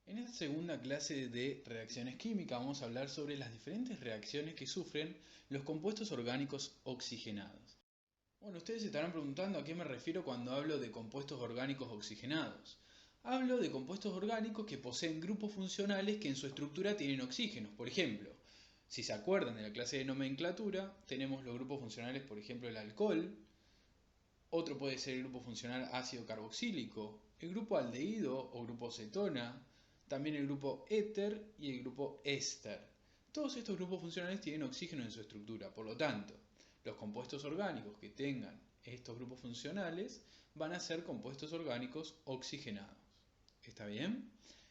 En esta segunda clase de reacciones químicas vamos a hablar sobre las diferentes reacciones que sufren los compuestos orgánicos oxigenados. Bueno, ustedes se estarán preguntando a qué me refiero cuando hablo de compuestos orgánicos oxigenados. Hablo de compuestos orgánicos que poseen grupos funcionales que en su estructura tienen oxígenos. Por ejemplo, si se acuerdan de la clase de nomenclatura, tenemos los grupos funcionales, por ejemplo, el alcohol. Otro puede ser el grupo funcional ácido carboxílico, el grupo aldehído o grupo cetona, también el grupo éter y el grupo éster. Todos estos grupos funcionales tienen oxígeno en su estructura, por lo tanto, los compuestos orgánicos que tengan estos grupos funcionales van a ser compuestos orgánicos oxigenados. ¿Está bien?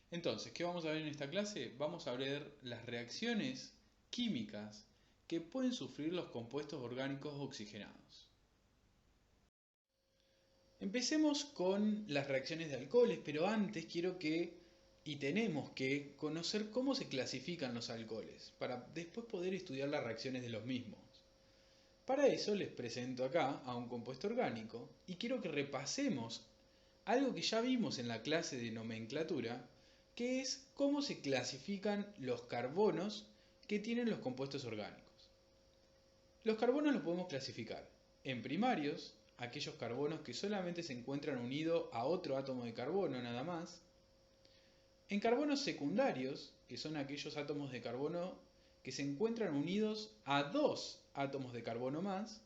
Entonces, ¿qué vamos a ver en esta clase? Vamos a ver las reacciones químicas que pueden sufrir los compuestos orgánicos oxigenados. Empecemos con las reacciones de alcoholes, pero antes tenemos que conocer cómo se clasifican los alcoholes, para después poder estudiar las reacciones de los mismos. Para eso les presento acá a un compuesto orgánico y quiero que repasemos algo que ya vimos en la clase de nomenclatura, que es cómo se clasifican los carbonos que tienen los compuestos orgánicos. Los carbonos los podemos clasificar en primarios, aquellos carbonos que solamente se encuentran unidos a otro átomo de carbono nada más, en carbonos secundarios, que son aquellos átomos de carbono que se encuentran unidos a dos átomos de carbono más,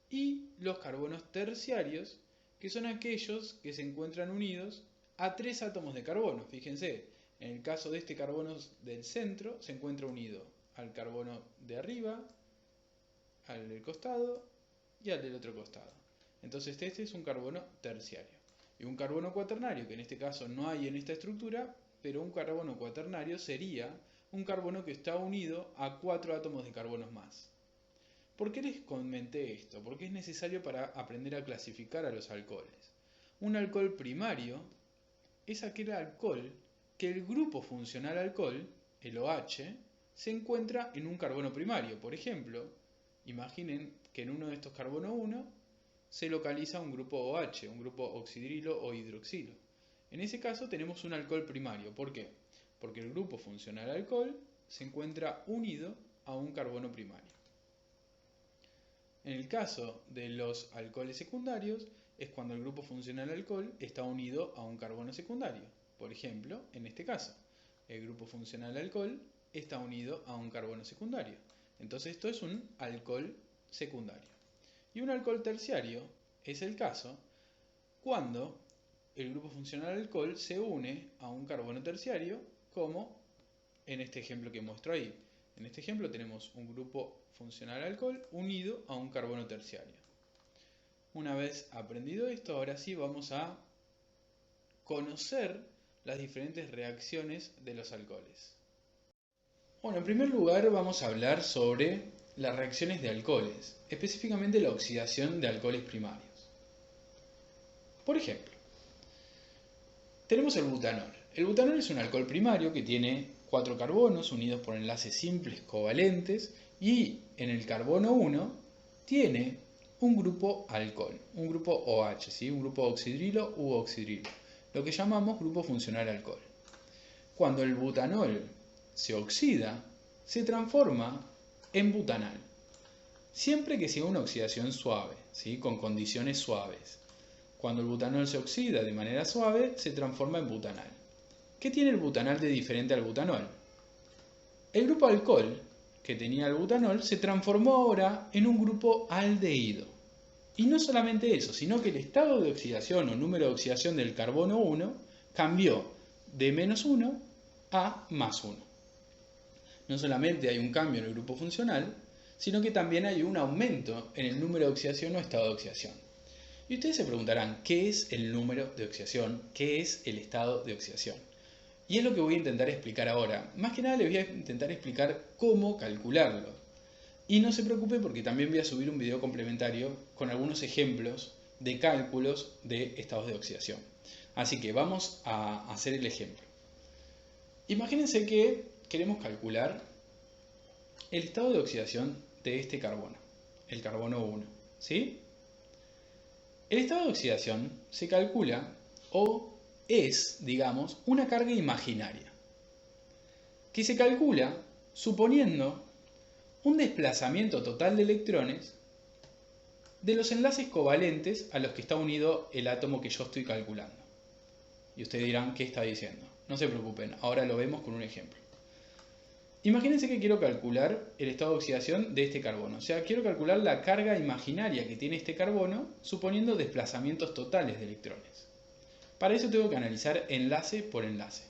y los carbonos terciarios, que son aquellos que se encuentran unidos a tres átomos de carbono. Fíjense, en el caso de este carbono del centro, se encuentra unido al carbono de arriba, al del costado y al del otro costado. Entonces este es un carbono terciario. Y un carbono cuaternario, que en este caso no hay en esta estructura, pero un carbono cuaternario sería un carbono que está unido a cuatro átomos de carbonos más. ¿Por qué les comenté esto? Porque es necesario para aprender a clasificar a los alcoholes. Un alcohol primario es aquel alcohol que el grupo funcional alcohol, el OH, se encuentra en un carbono primario. Por ejemplo, imaginen que en uno de estos carbono 1 se localiza un grupo OH, un grupo oxidrilo o hidroxilo. En ese caso tenemos un alcohol primario. ¿Por qué? Porque el grupo funcional alcohol se encuentra unido a un carbono primario. En el caso de los alcoholes secundarios es cuando el grupo funcional alcohol está unido a un carbono secundario. Por ejemplo, en este caso, el grupo funcional alcohol está unido a un carbono secundario. Entonces esto es un alcohol secundario. Y un alcohol terciario es el caso cuando el grupo funcional alcohol se une a un carbono terciario, como en este ejemplo que muestro ahí. En este ejemplo tenemos un grupo funcional alcohol unido a un carbono terciario. Una vez aprendido esto, ahora sí vamos a conocer las diferentes reacciones de los alcoholes. Bueno, en primer lugar vamos a hablar sobre las reacciones de alcoholes, específicamente la oxidación de alcoholes primarios. Por ejemplo, tenemos el butanol. El butanol es un alcohol primario que tiene 4 carbonos unidos por enlaces simples covalentes y en el carbono 1 tiene un grupo alcohol, un grupo OH, ¿sí? Un grupo oxidrilo u oxidrilo, lo que llamamos grupo funcional alcohol. Cuando el butanol se oxida, se transforma en butanal, siempre que sea una oxidación suave, ¿sí? Con condiciones suaves. Cuando el butanol se oxida de manera suave, se transforma en butanal. ¿Qué tiene el butanal de diferente al butanol? El grupo alcohol que tenía el butanol se transformó ahora en un grupo aldehído. Y no solamente eso, sino que el estado de oxidación o número de oxidación del carbono 1 cambió de -1 a +1. No solamente hay un cambio en el grupo funcional, sino que también hay un aumento en el número de oxidación o estado de oxidación. Y ustedes se preguntarán, ¿qué es el número de oxidación? ¿Qué es el estado de oxidación? Y es lo que voy a intentar explicar ahora. Más que nada les voy a intentar explicar cómo calcularlo. Y no se preocupe porque también voy a subir un video complementario con algunos ejemplos de cálculos de estados de oxidación. Así que vamos a hacer el ejemplo. Imagínense que queremos calcular el estado de oxidación de este carbono, el carbono 1, ¿sí? El estado de oxidación se calcula o es, digamos, una carga imaginaria, que se calcula suponiendo un desplazamiento total de electrones de los enlaces covalentes a los que está unido el átomo que yo estoy calculando. Y ustedes dirán, ¿qué está diciendo? No se preocupen, ahora lo vemos con un ejemplo. Imagínense que quiero calcular el estado de oxidación de este carbono. O sea, quiero calcular la carga imaginaria que tiene este carbono, suponiendo desplazamientos totales de electrones. Para eso tengo que analizar enlace por enlace.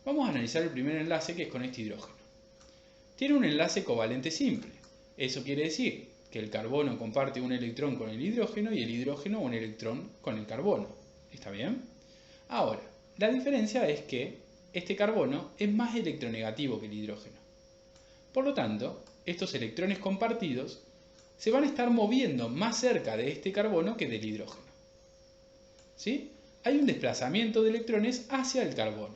Vamos a analizar el primer enlace, que es con este hidrógeno. Tiene un enlace covalente simple. Eso quiere decir que el carbono comparte un electrón con el hidrógeno y el hidrógeno un electrón con el carbono. ¿Está bien? Ahora, la diferencia es que este carbono es más electronegativo que el hidrógeno. Por lo tanto, estos electrones compartidos se van a estar moviendo más cerca de este carbono que del hidrógeno. ¿Sí? Hay un desplazamiento de electrones hacia el carbono.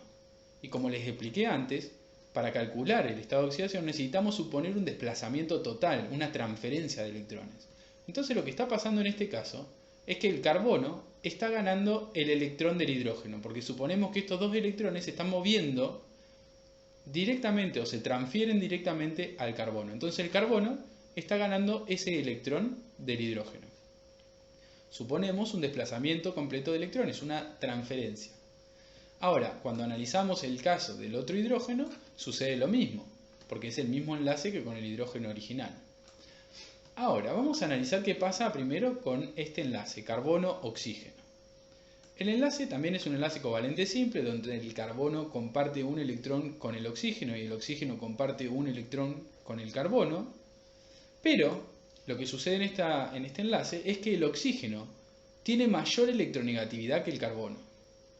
Y como les expliqué antes, para calcular el estado de oxidación necesitamos suponer un desplazamiento total, una transferencia de electrones. Entonces lo que está pasando en este caso es que el carbono está ganando el electrón del hidrógeno, porque suponemos que estos dos electrones se están moviendo directamente o se transfieren directamente al carbono. Entonces el carbono está ganando ese electrón del hidrógeno. Suponemos un desplazamiento completo de electrones, una transferencia. Ahora, cuando analizamos el caso del otro hidrógeno, sucede lo mismo, porque es el mismo enlace que con el hidrógeno original. Ahora, vamos a analizar qué pasa primero con este enlace, carbono-oxígeno. El enlace también es un enlace covalente simple, donde el carbono comparte un electrón con el oxígeno y el oxígeno comparte un electrón con el carbono, pero lo que sucede en este enlace es que el oxígeno tiene mayor electronegatividad que el carbono.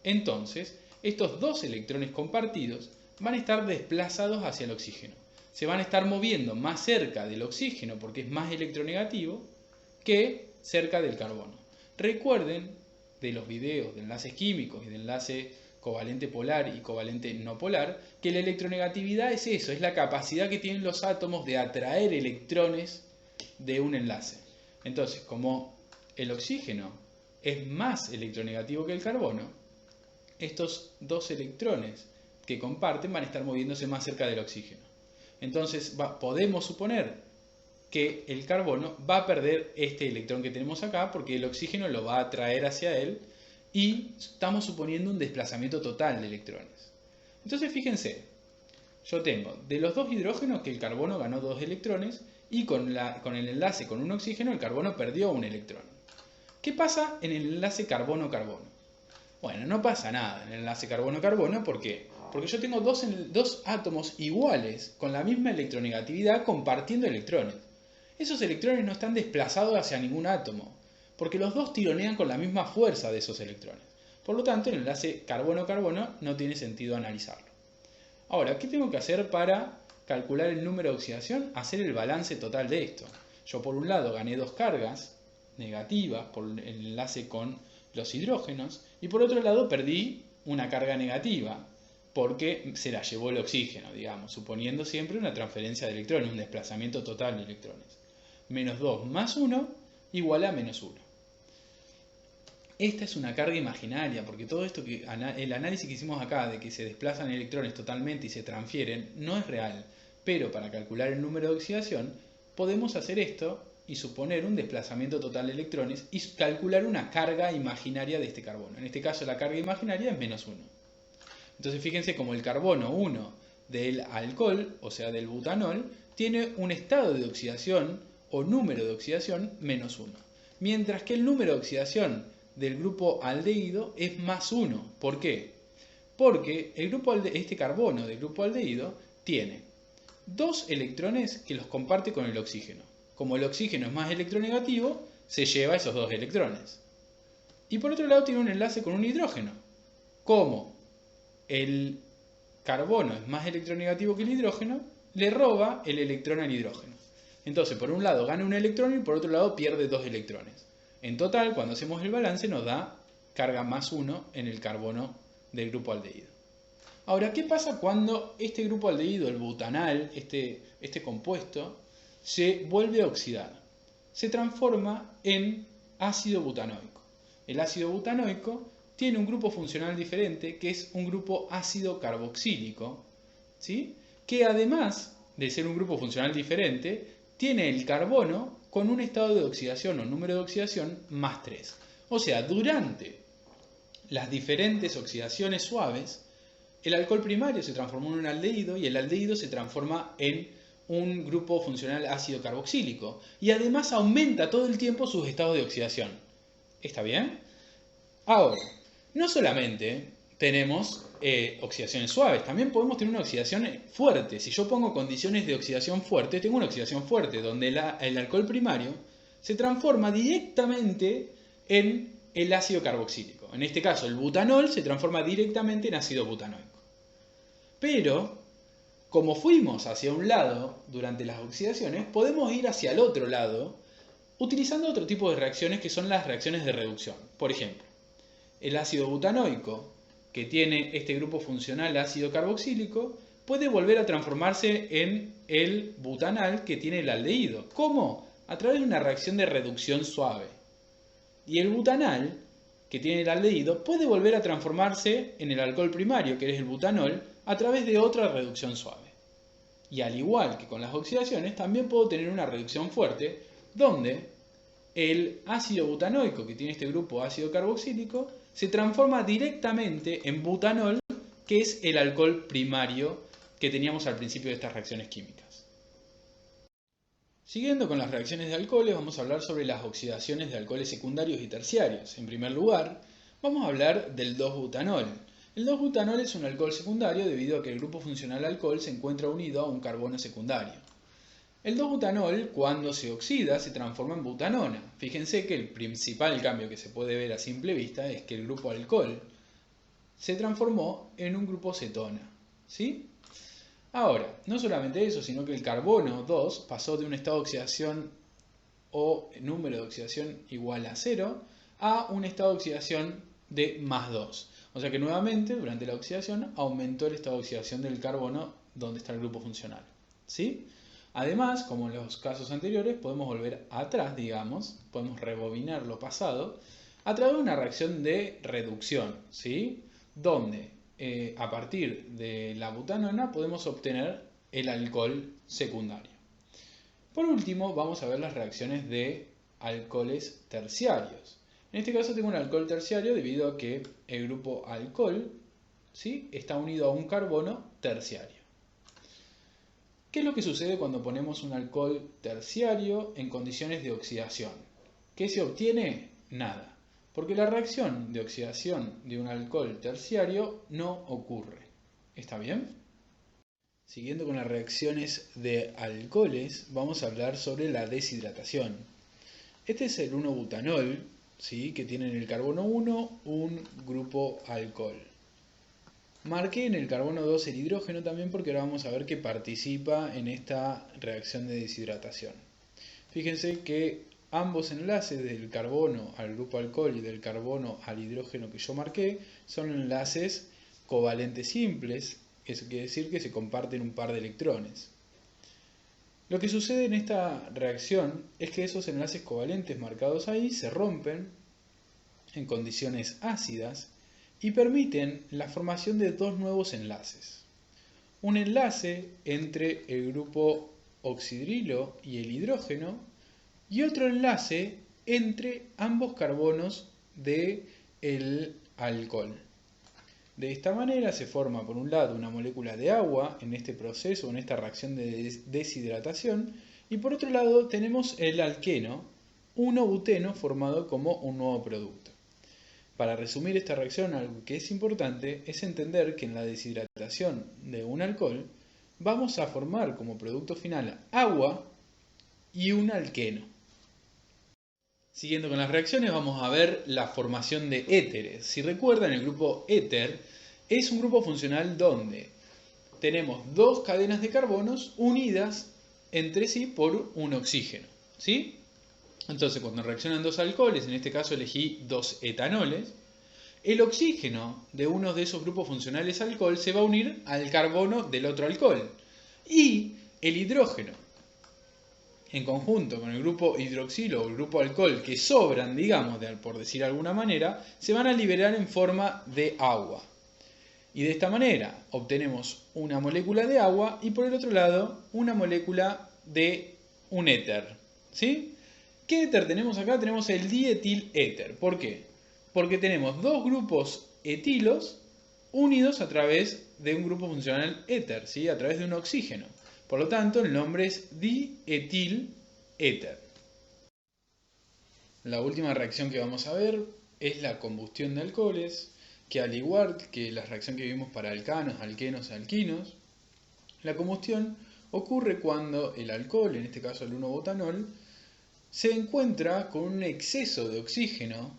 Entonces, estos dos electrones compartidos van a estar desplazados hacia el oxígeno. Se van a estar moviendo más cerca del oxígeno porque es más electronegativo que cerca del carbono. Recuerden de los videos de enlaces químicos y de enlace covalente polar y covalente no polar, que la electronegatividad es eso, es la capacidad que tienen los átomos de atraer electrones de un enlace. Entonces, como el oxígeno es más electronegativo que el carbono, estos dos electrones que comparten van a estar moviéndose más cerca del oxígeno. Entonces podemos suponer que el carbono va a perder este electrón que tenemos acá porque el oxígeno lo va a atraer hacia él y estamos suponiendo un desplazamiento total de electrones. Entonces fíjense, yo tengo de los dos hidrógenos que el carbono ganó 2 electrones y con el enlace con un oxígeno el carbono perdió un electrón. ¿Qué pasa en el enlace carbono-carbono? Bueno, no pasa nada en el enlace carbono-carbono, ¿por qué? Porque yo tengo dos átomos iguales, con la misma electronegatividad, compartiendo electrones. Esos electrones no están desplazados hacia ningún átomo, porque los dos tironean con la misma fuerza de esos electrones. Por lo tanto, el enlace carbono-carbono no tiene sentido analizarlo. Ahora, ¿qué tengo que hacer para calcular el número de oxidación? Hacer el balance total de esto. Yo por un lado gané dos cargas negativas por el enlace con los hidrógenos y por otro lado perdí una carga negativa porque se la llevó el oxígeno, digamos, suponiendo siempre una transferencia de electrones, un desplazamiento total de electrones. Menos 2 más 1 igual a menos 1. Esta es una carga imaginaria, porque todo esto el análisis que hicimos acá de que se desplazan electrones totalmente y se transfieren no es real, pero para calcular el número de oxidación podemos hacer esto y suponer un desplazamiento total de electrones y calcular una carga imaginaria de este carbono. En este caso la carga imaginaria es menos 1. Entonces fíjense como el carbono 1 del alcohol, o sea del butanol, tiene un estado de oxidación o número de oxidación menos 1. Mientras que el número de oxidación del grupo aldehído es más 1. ¿Por qué? Porque este carbono del grupo aldehído tiene 2 electrones que los comparte con el oxígeno. Como el oxígeno es más electronegativo, se lleva esos 2 electrones. Y por otro lado tiene un enlace con un hidrógeno. Como el carbono es más electronegativo que el hidrógeno, le roba el electrón al hidrógeno. Entonces, por un lado gana un electrón y por otro lado pierde 2 electrones. En total, cuando hacemos el balance, nos da carga más 1 en el carbono del grupo aldehído. Ahora, ¿qué pasa cuando este grupo aldehído, el butanal, este compuesto, se vuelve a oxidar? Se transforma en ácido butanoico. El ácido butanoico tiene un grupo funcional diferente, que es un grupo ácido carboxílico, ¿sí? Que además de ser un grupo funcional diferente, tiene el carbono con un estado de oxidación o número de oxidación más 3. O sea, durante las diferentes oxidaciones suaves, el alcohol primario se transformó en un aldehído y el aldehído se transforma en un grupo funcional ácido carboxílico. Y además aumenta todo el tiempo sus estados de oxidación. ¿Está bien? Ahora, no solamente tenemos oxidaciones suaves, también podemos tener una oxidación fuerte. Si yo pongo condiciones de oxidación fuerte, tengo una oxidación fuerte, donde el alcohol primario se transforma directamente en el ácido carboxílico. En este caso, el butanol se transforma directamente en ácido butanoico. Pero, como fuimos hacia un lado durante las oxidaciones, podemos ir hacia el otro lado utilizando otro tipo de reacciones que son las reacciones de reducción. Por ejemplo, el ácido butanoico, que tiene este grupo funcional ácido carboxílico, puede volver a transformarse en el butanal que tiene el aldehído. ¿Cómo? A través de una reacción de reducción suave. Y el butanal, que tiene el aldehído, puede volver a transformarse en el alcohol primario, que es el butanol, a través de otra reducción suave. Y al igual que con las oxidaciones, también puedo tener una reducción fuerte, donde el ácido butanoico, que tiene este grupo ácido carboxílico, se transforma directamente en butanol, que es el alcohol primario que teníamos al principio de estas reacciones químicas. Siguiendo con las reacciones de alcoholes, vamos a hablar sobre las oxidaciones de alcoholes secundarios y terciarios. En primer lugar, vamos a hablar del 2-butanol. El 2-butanol es un alcohol secundario debido a que el grupo funcional alcohol se encuentra unido a un carbono secundario. El 2-butanol, cuando se oxida, se transforma en butanona. Fíjense que el principal cambio que se puede ver a simple vista es que el grupo alcohol se transformó en un grupo cetona, ¿sí? Ahora, no solamente eso, sino que el carbono 2 pasó de un estado de oxidación o número de oxidación igual a 0 a un estado de oxidación de más 2. O sea que nuevamente, durante la oxidación, aumentó el estado de oxidación del carbono donde está el grupo funcional, ¿sí? Además, como en los casos anteriores, podemos volver atrás, digamos, podemos rebobinar lo pasado a través de una reacción de reducción, ¿sí? Donde a partir de la butanona podemos obtener el alcohol secundario. Por último, vamos a ver las reacciones de alcoholes terciarios. En este caso tengo un alcohol terciario debido a que el grupo alcohol, ¿sí?, está unido a un carbono terciario. ¿Qué es lo que sucede cuando ponemos un alcohol terciario en condiciones de oxidación? ¿Qué se obtiene? Nada, porque la reacción de oxidación de un alcohol terciario no ocurre. ¿Está bien? Siguiendo con las reacciones de alcoholes, vamos a hablar sobre la deshidratación. Este es el 1-butanol, ¿sí?, que tiene en el carbono 1 un grupo alcohol. Marqué en el carbono 2 el hidrógeno también porque ahora vamos a ver que participa en esta reacción de deshidratación. Fíjense que ambos enlaces del carbono al grupo alcohol y del carbono al hidrógeno que yo marqué son enlaces covalentes simples, eso quiere decir que se comparten un par de electrones. Lo que sucede en esta reacción es que esos enlaces covalentes marcados ahí se rompen en condiciones ácidas y permiten la formación de dos nuevos enlaces. Un enlace entre el grupo oxidrilo y el hidrógeno y otro enlace entre ambos carbonos del alcohol. De esta manera se forma por un lado una molécula de agua en este proceso, en esta reacción de deshidratación, y por otro lado tenemos el alqueno 1-buteno formado como un nuevo producto. Para resumir esta reacción, algo que es importante es entender que en la deshidratación de un alcohol vamos a formar como producto final agua y un alqueno. Siguiendo con las reacciones vamos a ver la formación de éteres. Si recuerdan, el grupo éter es un grupo funcional donde tenemos dos cadenas de carbonos unidas entre sí por un oxígeno, ¿sí? Entonces, cuando reaccionan dos alcoholes, en este caso elegí dos etanoles, el oxígeno de uno de esos grupos funcionales alcohol se va a unir al carbono del otro alcohol. Y el hidrógeno en conjunto con el grupo hidroxilo o el grupo alcohol que sobran, digamos, por decir de alguna manera, se van a liberar en forma de agua. Y de esta manera obtenemos una molécula de agua y por el otro lado una molécula de un éter. ¿Sí? ¿Qué éter tenemos acá? Tenemos el dietiléter. ¿Por qué? Porque tenemos dos grupos etilos unidos a través de un grupo funcional éter, ¿sí? A través de un oxígeno. Por lo tanto, el nombre es dietiléter. La última reacción que vamos a ver es la combustión de alcoholes, que al igual que la reacción que vimos para alcanos, alquenos, alquinos, la combustión ocurre cuando el alcohol, en este caso el 1-butanol, se encuentra con un exceso de oxígeno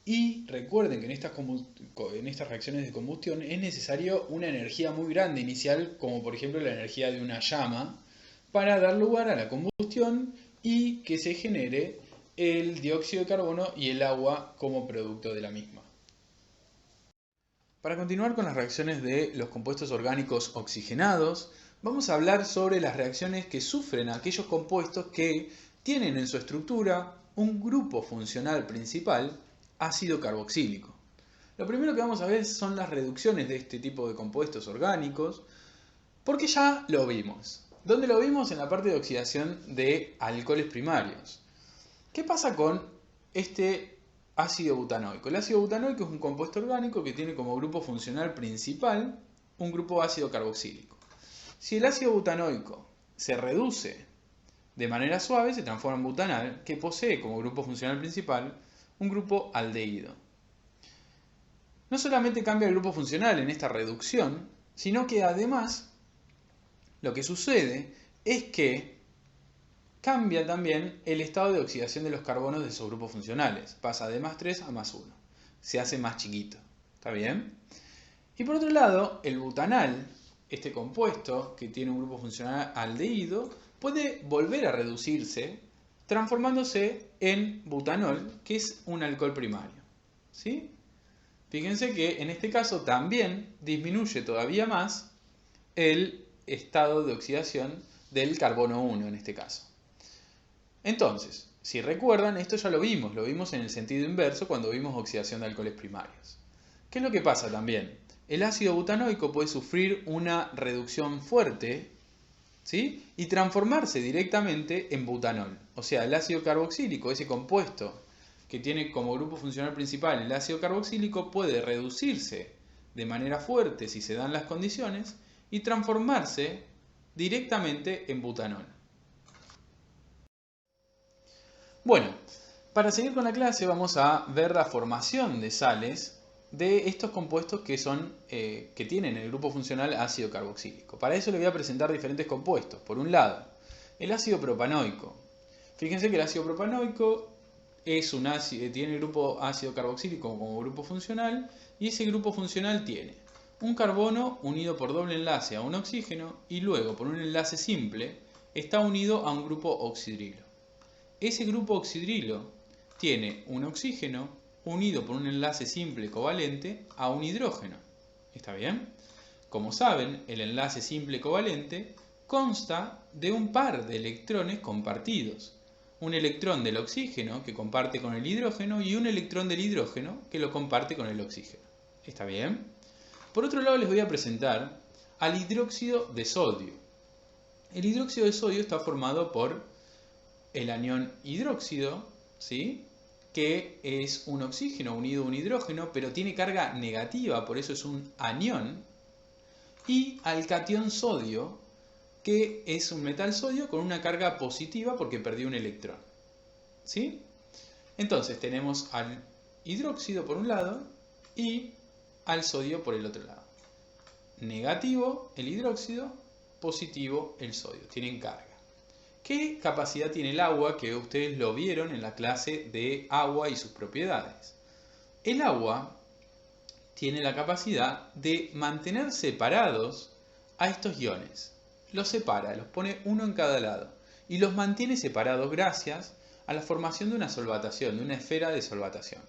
y recuerden que en estas reacciones de combustión es necesario una energía muy grande inicial, como por ejemplo la energía de una llama, para dar lugar a la combustión y que se genere el dióxido de carbono y el agua como producto de la misma. Para continuar con las reacciones de los compuestos orgánicos oxigenados, vamos a hablar sobre las reacciones que sufren aquellos compuestos que tienen en su estructura un grupo funcional principal, ácido carboxílico. Lo primero que vamos a ver son las reducciones de este tipo de compuestos orgánicos, porque ya lo vimos. ¿Dónde lo vimos? En la parte de oxidación de alcoholes primarios. ¿Qué pasa con este ácido butanoico? El ácido butanoico es un compuesto orgánico que tiene como grupo funcional principal un grupo ácido carboxílico. Si el ácido butanoico se reduce de manera suave, se transforma en butanal, que posee como grupo funcional principal un grupo aldehído. No solamente cambia el grupo funcional en esta reducción, sino que además lo que sucede es que cambia también el estado de oxidación de los carbonos de esos grupos funcionales. Pasa de +3 a +1. Se hace más chiquito. ¿Está bien? Y por otro lado, el butanal, este compuesto que tiene un grupo funcional aldehído, puede volver a reducirse transformándose en butanol, que es un alcohol primario. ¿Sí? Fíjense que en este caso también disminuye todavía más el estado de oxidación del carbono 1 en este caso. Entonces, si recuerdan, esto ya lo vimos en el sentido inverso cuando vimos oxidación de alcoholes primarios. ¿Qué es lo que pasa también? El ácido butanoico puede sufrir una reducción fuerte, ¿sí? Y transformarse directamente en butanol. O sea, el ácido carboxílico, ese compuesto que tiene como grupo funcional principal el ácido carboxílico, puede reducirse de manera fuerte si se dan las condiciones y transformarse directamente en butanol. Bueno, para seguir con la clase vamos a ver la formación de sales de estos compuestos que tienen el grupo funcional ácido carboxílico. Para eso les voy a presentar diferentes compuestos. Por un lado, el ácido propanoico. Fíjense que el ácido propanoico tiene el grupo ácido carboxílico como grupo funcional y ese grupo funcional tiene un carbono unido por doble enlace a un oxígeno y luego por un enlace simple está unido a un grupo oxidrilo. Ese grupo oxidrilo tiene un oxígeno unido por un enlace simple covalente a un hidrógeno. ¿Está bien? Como saben, el enlace simple covalente consta de un par de electrones compartidos. Un electrón del oxígeno que comparte con el hidrógeno y un electrón del hidrógeno que lo comparte con el oxígeno. ¿Está bien? Por otro lado les voy a presentar al hidróxido de sodio. El hidróxido de sodio está formado por el anión hidróxido, ¿sí? Que es un oxígeno unido a un hidrógeno, pero tiene carga negativa, por eso es un anión, y al catión sodio, que es un metal sodio con una carga positiva porque perdió un electrón. ¿Sí? Entonces tenemos al hidróxido por un lado y al sodio por el otro lado. Negativo el hidróxido, positivo el sodio, tienen carga. ¿Qué capacidad tiene el agua? Que ustedes lo vieron en la clase de agua y sus propiedades. El agua tiene la capacidad de mantener separados a estos iones. Los separa, los pone uno en cada lado y los mantiene separados gracias a la formación de una solvatación, de una esfera de solvatación.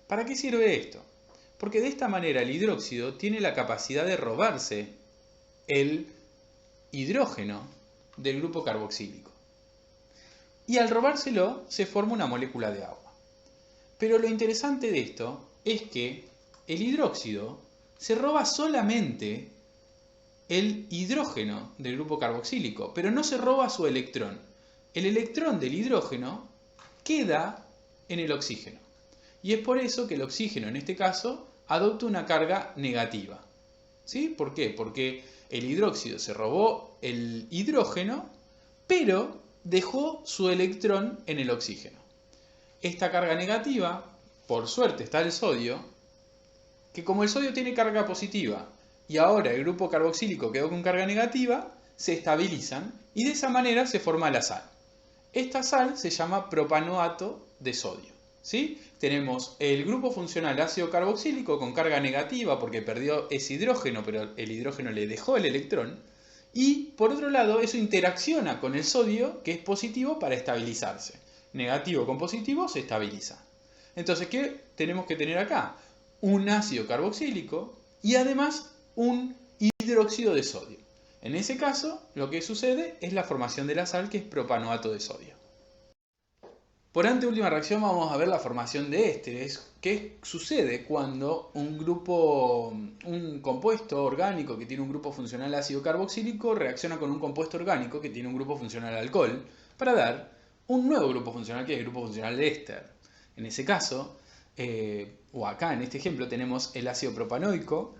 ¿Para qué sirve esto? Porque de esta manera el hidróxido tiene la capacidad de robarse el hidrógeno del grupo carboxílico. y al robárselo se forma una molécula de agua. Pero lo interesante de esto es que el hidróxido se roba solamente el hidrógeno del grupo carboxílico, pero no se roba su electrón. El electrón del hidrógeno queda en el oxígeno. Y es por eso que el oxígeno, en este caso, adopta una carga negativa. ¿Sí? ¿Por qué? Porque el hidróxido se robó el hidrógeno, pero dejó su electrón en el oxígeno. Esta carga negativa, por suerte está el sodio, que como el sodio tiene carga positiva y ahora el grupo carboxílico quedó con carga negativa, se estabilizan y de esa manera se forma la sal. Esta sal se llama propanoato de sodio. ¿Sí? Tenemos el grupo funcional ácido carboxílico con carga negativa porque perdió ese hidrógeno, pero el hidrógeno le dejó el electrón. Y por otro lado, eso interacciona con el sodio, que es positivo, para estabilizarse. Negativo con positivo se estabiliza. Entonces, ¿qué tenemos que tener acá? Un ácido carboxílico y además un hidróxido de sodio. En ese caso, lo que sucede es la formación de la sal, que es propanoato de sodio. Por anteúltima reacción vamos a ver la formación de ésteres, que sucede cuando un compuesto orgánico que tiene un grupo funcional ácido carboxílico reacciona con un compuesto orgánico que tiene un grupo funcional alcohol para dar un nuevo grupo funcional, que es el grupo funcional de éster. En ese caso, o acá en este ejemplo, tenemos el ácido propanoico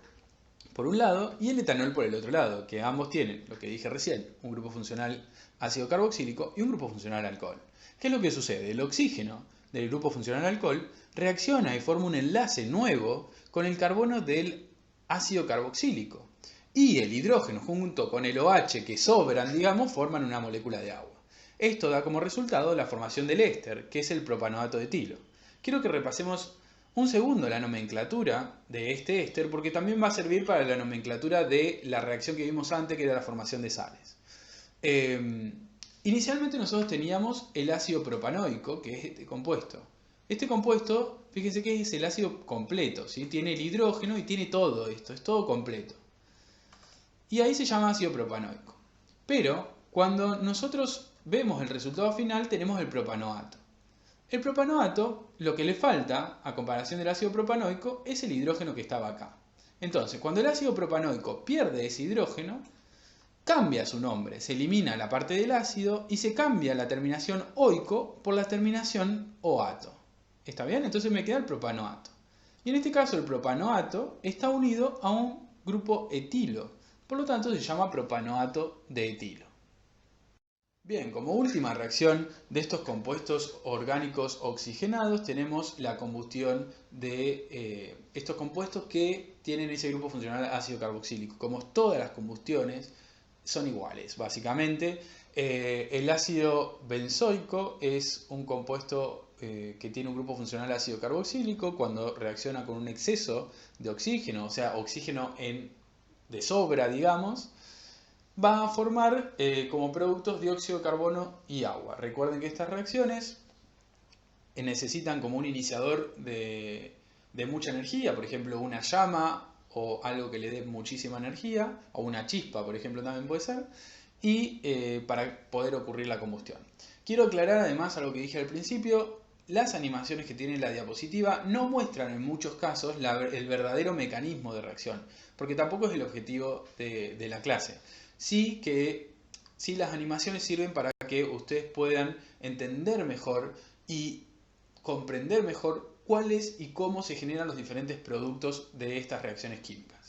por un lado y el etanol por el otro lado, que ambos tienen, lo que dije recién, un grupo funcional ácido carboxílico y un grupo funcional alcohol. ¿Qué es lo que sucede? El oxígeno del grupo funcional alcohol reacciona y forma un enlace nuevo con el carbono del ácido carboxílico. Y el hidrógeno junto con el OH que sobran, digamos, forman una molécula de agua. Esto da como resultado la formación del éster, que es el propanoato de etilo. Quiero que repasemos un segundo la nomenclatura de este éster, porque también va a servir para la nomenclatura de la reacción que vimos antes, que era la formación de sales. Inicialmente nosotros teníamos el ácido propanoico, que es este compuesto. Este compuesto, fíjense que es el ácido completo, ¿sí? Tiene el hidrógeno y tiene todo esto, es todo completo. Y ahí se llama ácido propanoico. Pero cuando nosotros vemos el resultado final, tenemos el propanoato. El propanoato, lo que le falta, a comparación del ácido propanoico, es el hidrógeno que estaba acá. Entonces, cuando el ácido propanoico pierde ese hidrógeno, cambia su nombre, se elimina la parte del ácido y se cambia la terminación oico por la terminación oato. ¿Está bien? Entonces me queda el propanoato. Y en este caso el propanoato está unido a un grupo etilo. Por lo tanto se llama propanoato de etilo. Bien, como última reacción de estos compuestos orgánicos oxigenados tenemos la combustión de estos compuestos que tienen ese grupo funcional ácido carboxílico. Como todas las combustiones son iguales, básicamente. El ácido benzoico es un compuesto que tiene un grupo funcional ácido carboxílico cuando reacciona con un exceso de oxígeno, o sea, oxígeno de sobra, digamos, va a formar como productos dióxido de carbono y agua. Recuerden que estas reacciones necesitan como un iniciador de mucha energía, por ejemplo una llama o algo que le dé muchísima energía, o una chispa, por ejemplo, también puede ser, y para poder ocurrir la combustión. Quiero aclarar además algo que dije al principio: las animaciones que tiene la diapositiva no muestran en muchos casos el verdadero mecanismo de reacción, porque tampoco es el objetivo de la clase. Sí las animaciones sirven para que ustedes puedan entender mejor y comprender mejor cuáles y cómo se generan los diferentes productos de estas reacciones químicas.